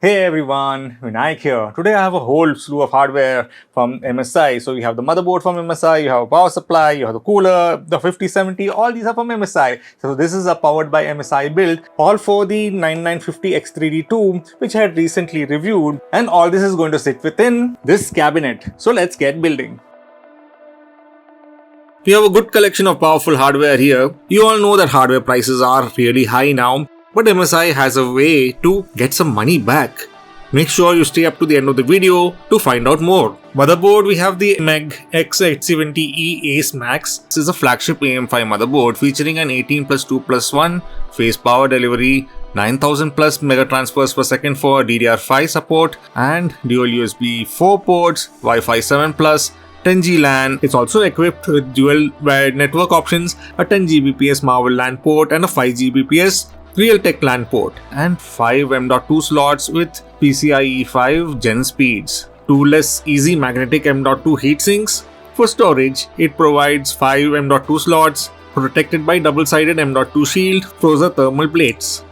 Hey everyone, Vinayak here. Today I have a whole slew of hardware from MSI. So you have the motherboard from MSI, you have a power supply, you have the cooler, the 5070, all these are from MSI. So this is a powered by MSI build, all for the 9950X3D2, which I had recently reviewed, and all this is going to sit within this cabinet. So let's get building. We have a good collection of powerful hardware here. You all know that hardware prices are really high now, but MSI has a way to get some money back. Make sure you stay up to the end of the video to find out more. Motherboard, we have the MEG X870E Ace Max. This is a flagship AM5 motherboard featuring an 18+2+1 phase power delivery, 9000 plus mega transfers per second for DDR5 support, and dual USB 4 ports, Wi-Fi 7 plus, 10G LAN. It's also equipped with dual wired network options, a 10 Gbps Marvel LAN port and a 5 Gbps Realtek LAN port, and 5 M.2 slots with PCIe 5 Gen speeds. 2 less easy magnetic M.2 heatsinks. For storage, it provides 5 M.2 slots protected by double-sided M.2 shield frozen thermal plates.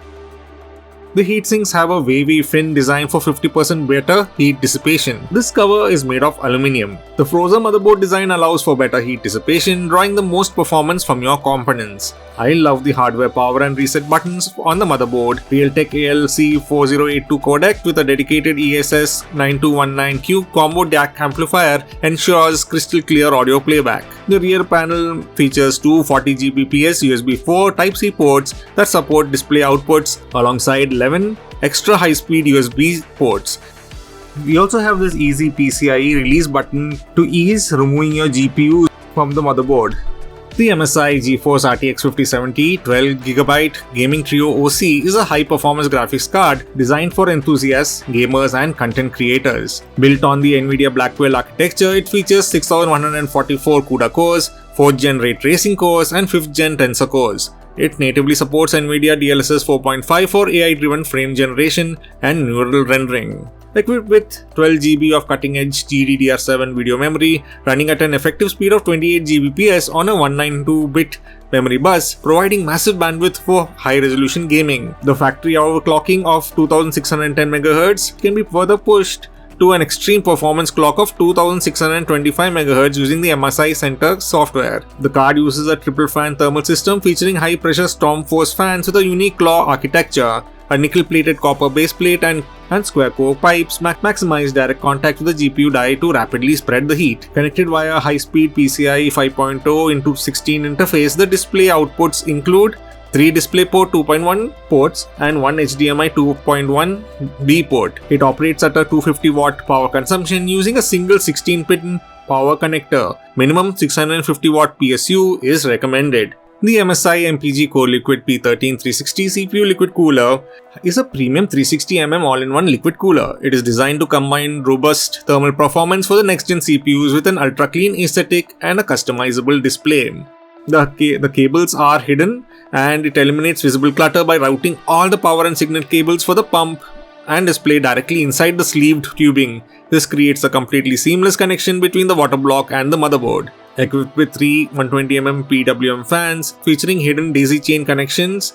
The heatsinks have a wavy fin design for 50% better heat dissipation. This cover is made of aluminium. The frozen motherboard design allows for better heat dissipation, drawing the most performance from your components. I love the hardware power and reset buttons on the motherboard. Realtek ALC4082 codec with a dedicated ESS9219Q combo DAC amplifier ensures crystal clear audio playback. The rear panel features two 40 Gbps USB 4 Type-C ports that support display outputs alongside 11 extra high-speed USB ports. We also have this easy PCIe release button to ease removing your GPU from the motherboard. The MSI GeForce RTX 5070 12GB Gaming Trio OC is a high-performance graphics card designed for enthusiasts, gamers and content creators. Built on the NVIDIA Blackwell architecture, it features 6144 CUDA cores, 4th Gen Ray Tracing cores and 5th Gen Tensor cores. It natively supports NVIDIA DLSS 4.5 for AI-driven frame generation and neural rendering. Equipped with 12 GB of cutting-edge GDDR7 video memory running at an effective speed of 28 Gbps on a 192-bit memory bus, providing massive bandwidth for high-resolution gaming. The factory overclocking of 2610 MHz can be further pushed to an extreme performance clock of 2625 MHz using the MSI Center software. The card uses a triple fan thermal system featuring high pressure storm force fans with a unique claw architecture. A nickel-plated copper base plate and square core pipes maximize direct contact with the GPU die to rapidly spread the heat. Connected via high-speed PCIe 5.0 x 16 interface, the display outputs include 3 DisplayPort 2.1 ports and 1 HDMI 2.1B port. It operates at a 250 watt power consumption using a single 16-pin power connector. Minimum 650 watt PSU is recommended. The MSI MPG CORELIQUID P13 360 CPU liquid cooler is a premium 360mm all-in-one liquid cooler. It is designed to combine robust thermal performance for the next-gen CPUs with an ultra-clean aesthetic and a customizable display. The cables are hidden and it eliminates visible clutter by routing all the power and signal cables for the pump and display directly inside the sleeved tubing. This creates a completely seamless connection between the water block and the motherboard. Equipped with 3 120mm PWM fans featuring hidden daisy chain connections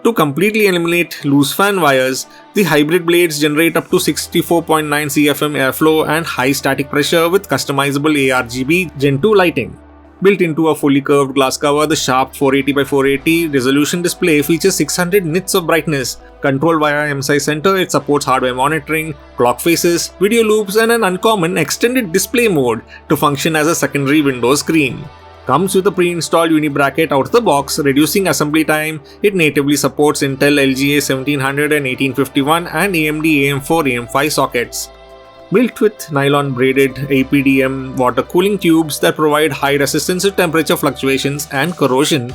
to completely eliminate loose fan wires, the hybrid blades generate up to 64.9 CFM airflow and high static pressure with customizable ARGB Gen 2 lighting. Built into a fully curved glass cover, the sharp 480x480 resolution display features 600 nits of brightness. Controlled via MSI Center, it supports hardware monitoring, clock faces, video loops and an uncommon extended display mode to function as a secondary Windows screen. Comes with a pre-installed uni bracket out of the box, reducing assembly time. It natively supports Intel LGA 1700 and 1851 and AMD AM4 AM5 sockets. Built with nylon braided APDM water cooling tubes that provide high resistance to temperature fluctuations and corrosion,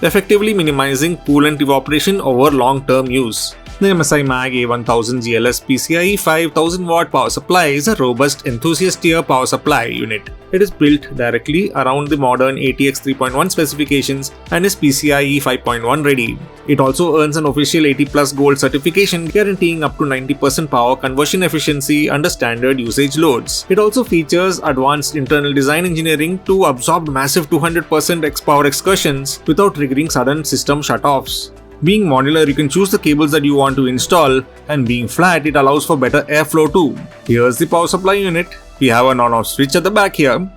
effectively minimizing coolant evaporation over long-term use. The MSI MAG A1000 GLS PCIe 5000 watt power supply is a robust enthusiast tier power supply unit. It is built directly around the modern ATX 3.1 specifications and is PCIe 5.1 ready. It also earns an official 80+ gold certification guaranteeing up to 90% power conversion efficiency under standard usage loads. It also features advanced internal design engineering to absorb massive 200% power excursions without triggering sudden system shutoffs. Being modular, you can choose the cables that you want to install, and being flat, it allows for better airflow too. Here's the power supply unit. We have an on-off switch at the back here.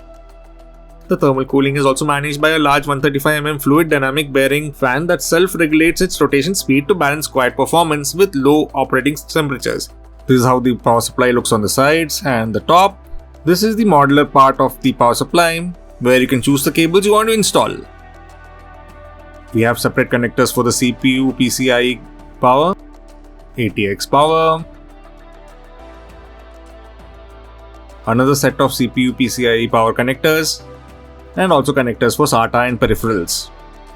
The thermal cooling is also managed by a large 135mm fluid dynamic bearing fan that self-regulates its rotation speed to balance quiet performance with low operating temperatures. This is how the power supply looks on the sides and the top. This is the modular part of the power supply, where you can choose the cables you want to install. We have separate connectors for the CPU, PCIe power, ATX power, another set of CPU, PCIe power connectors, and also connectors for SATA and peripherals.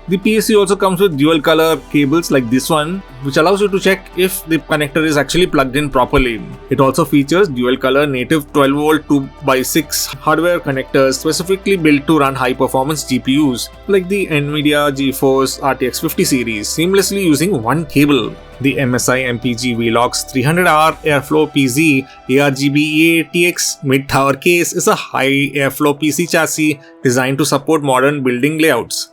The PSU also comes with dual color cables like this one, which allows you to check if the connector is actually plugged in properly. It also features dual color native 12V 2x6 hardware connectors specifically built to run high performance GPUs like the NVIDIA GeForce RTX 50 series seamlessly using one cable. The MSI MPG Velox 300R Airflow PZ ARGB EATX mid-tower case is a high airflow PC chassis designed to support modern building layouts.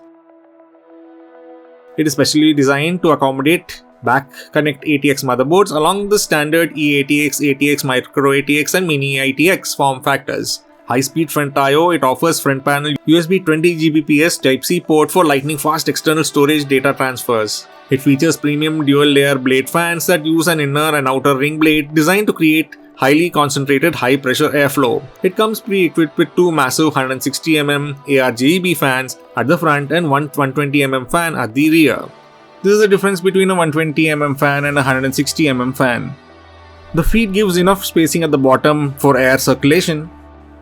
It is specially designed to accommodate back connect ATX motherboards along the standard eATX, ATX, Micro ATX and Mini ATX form factors. High-speed front I/O, it offers front panel USB 20 Gbps Type-C port for lightning fast external storage data transfers. It features premium dual-layer blade fans that use an inner and outer ring blade designed to create highly concentrated high-pressure airflow. It comes pre-equipped with two massive 160mm ARGB fans at the front and one 120mm fan at the rear. This is the difference between a 120mm fan and a 160mm fan. The feet gives enough spacing at the bottom for air circulation.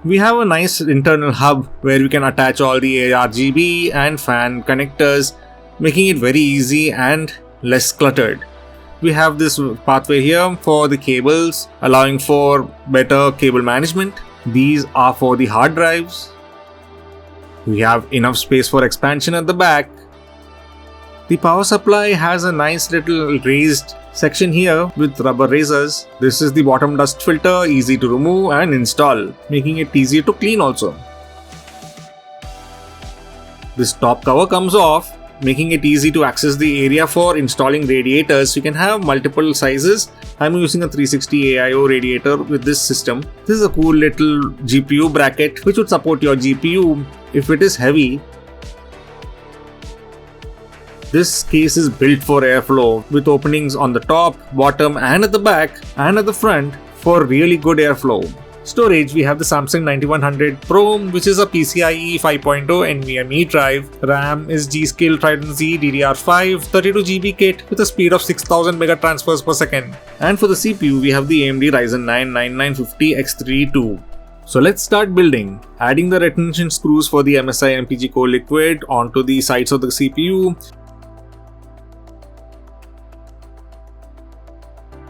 We have a nice internal hub where we can attach all the ARGB and fan connectors, making it very easy and less cluttered. We have this pathway here for the cables, allowing for better cable management. These are for the hard drives. We have enough space for expansion at the back. The power supply has a nice little raised section here with rubber razors. This is the bottom dust filter, easy to remove and install, making it easier to clean also. This top cover comes off, making it easy to access the area for installing radiators. You can have multiple sizes. I'm using a 360 AIO radiator with this system. This is a cool little GPU bracket which would support your GPU if it is heavy. This case is built for airflow with openings on the top, bottom and at the back and at the front for really good airflow. Storage, we have the Samsung 9100 Pro, which is a PCIe 5.0 NVMe drive. RAM is G-Skill Trident Z DDR5 32GB kit with a speed of 6000 mega transfers per second. And for the CPU, we have the AMD Ryzen 9 9950X32. So let's start building. Adding the retention screws for the MSI MPG CORELIQUID onto the sides of the CPU.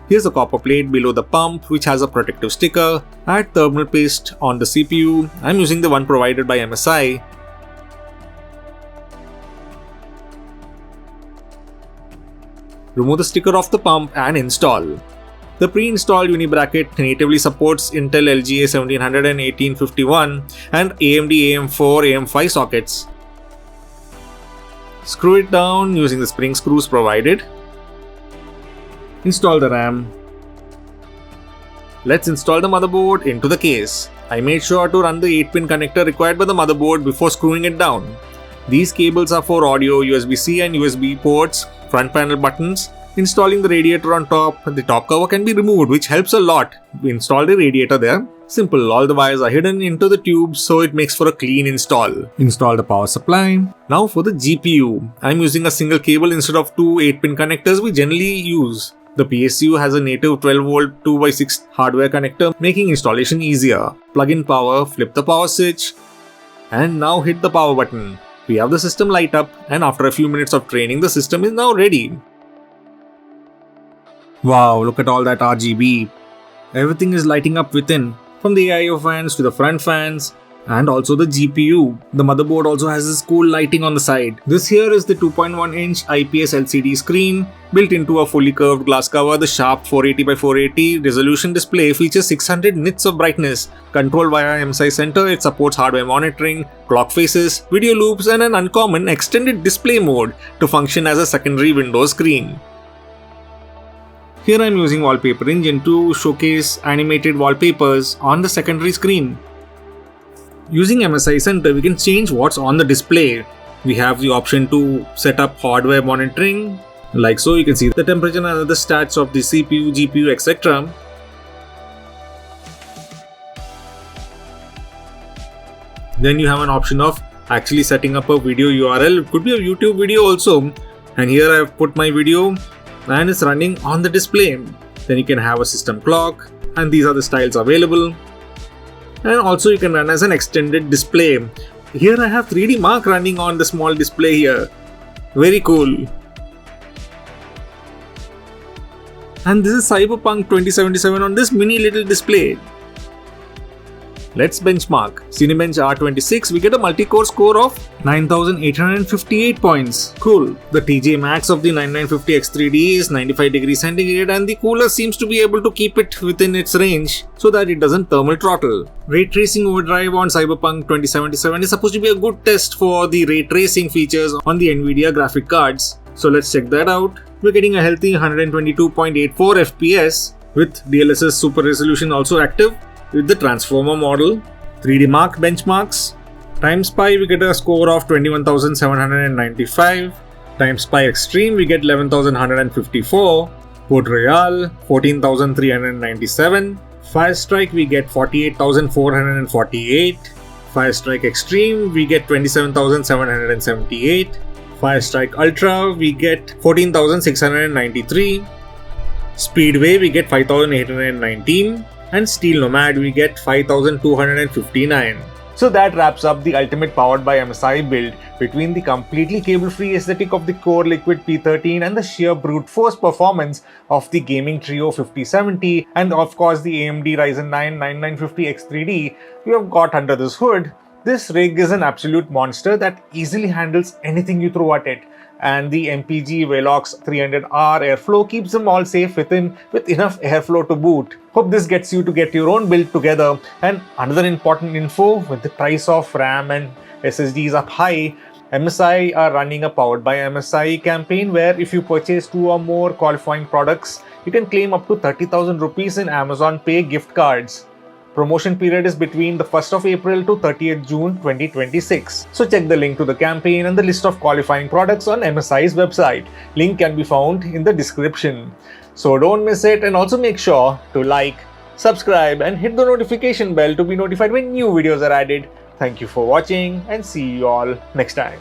Here's a copper plate below the pump which has a protective sticker. Add thermal paste on the CPU. I'm using the one provided by MSI. Remove the sticker off the pump and install. The pre-installed uni bracket natively supports Intel LGA 1700 and 1851 and AMD AM4, AM5 sockets. Screw it down using the spring screws provided. Install the RAM. Let's install the motherboard into the case. I made sure to run the 8-pin connector required by the motherboard before screwing it down. These cables are for audio, USB-C and USB ports, front panel buttons. Installing the radiator on top, the top cover can be removed, which helps a lot. We install the radiator there. Simple, all the wires are hidden into the tubes so it makes for a clean install. Install the power supply. Now for the GPU. I'm using a single cable instead of two 8-pin connectors we generally use. The PSU has a native 12V 2x6 hardware connector, making installation easier. Plug in power, flip the power switch, and now hit the power button. We have the system light up, and after a few minutes of training, the system is now ready. Wow, look at all that RGB. Everything is lighting up within, from the AIO fans to the front fans. And also the GPU. The motherboard also has this cool lighting on the side. This here is the 2.1-inch IPS LCD screen. Built into a fully curved glass cover, the sharp 480x480 resolution display features 600 nits of brightness. Controlled via MSI Center, it supports hardware monitoring, clock faces, video loops and an uncommon extended display mode to function as a secondary window screen. Here I am using Wallpaper Engine to showcase animated wallpapers on the secondary screen. Using MSI Center, we can change what's on the display. We have the option to set up hardware monitoring, like so. You can see the temperature and other stats of the CPU, GPU, etc. Then you have an option of actually setting up a video URL. It could be a YouTube video also. And here I have put my video and it's running on the display. Then you can have a system clock, and these are the styles available. And also you can run as an extended display. Here I have 3D Mark running on the small display here. Very cool. And this is Cyberpunk 2077 on this mini little display. Let's benchmark. Cinebench R26, we get a multi-core score of 9858 points. Cool. The TJ Max of the 9950 X3D is 95 degrees centigrade and the cooler seems to be able to keep it within its range so that it doesn't thermal throttle. Ray Tracing Overdrive on Cyberpunk 2077 is supposed to be a good test for the ray tracing features on the Nvidia graphic cards. So let's check that out. We're getting a healthy 122.84 FPS with DLSS Super Resolution also active with the Transformer model. 3D Mark benchmarks. TimeSpy we get a score of 21,795. TimeSpy Extreme we get 11,154. Port Royal 14,397. Firestrike we get 48,448. Firestrike Extreme we get 27,778. Firestrike Ultra we get 14,693. Speedway we get 5,819. And Steel Nomad we get 5,259. So that wraps up the ultimate powered by MSI build between the completely cable-free aesthetic of the CoreLIQUID P13 and the sheer brute force performance of the gaming trio 5070 and of course the AMD Ryzen 9 9950 X3D we have got under this hood. This rig is an absolute monster that easily handles anything you throw at it. And the MPG Velox 300R airflow keeps them all safe with enough airflow to boot. Hope this gets you to get your own build together. And another important info, with the price of RAM and SSDs up high, MSI are running a powered by MSI campaign where if you purchase 2 or more qualifying products, you can claim up to 30,000 rupees in Amazon Pay gift cards. Promotion period is between the 1st of April to 30th June 2026. So check the link to the campaign and the list of qualifying products on MSI's website. Link can be found in the description. So don't miss it, and also make sure to like, subscribe and hit the notification bell to be notified when new videos are added. Thank you for watching and see you all next time.